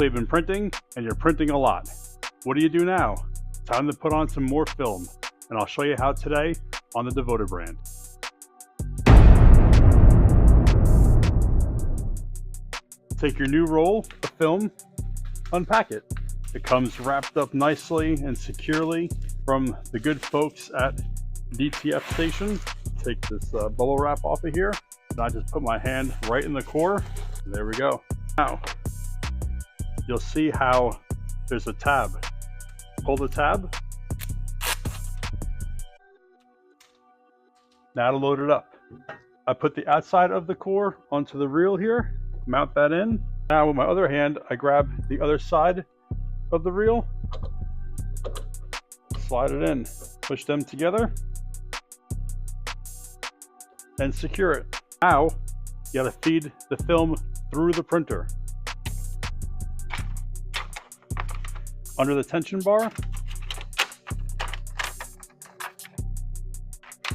You've been printing and you're printing a lot. What do you do now? Time to put on some more film, and I'll show you how today on the Devoted brand. Take your new roll of film, unpack it. It comes wrapped up nicely and securely from the good folks at DTF Station. Take this bubble wrap off of here, and I just put my hand right in the core. And there we go. Now, you'll see how there's a tab. Pull the tab. Now to load it up. I put the outside of the core onto the reel here, mount that in. Now with my other hand, I grab the other side of the reel, slide it in, push them together, and secure it. Now, you gotta feed the film through the printer. Under the tension bar,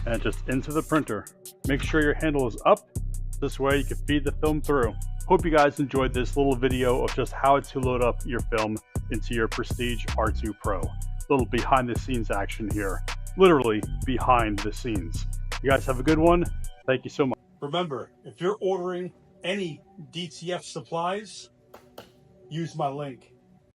and just into the printer. Make sure your handle is up, this way you can feed the film through. Hope you guys enjoyed this little video of just how to load up your film into your Prestige R2 Pro. Little behind the scenes action here, literally behind the scenes. You guys have a good one. Thank you so much. Remember, if you're ordering any DTF supplies, use my link.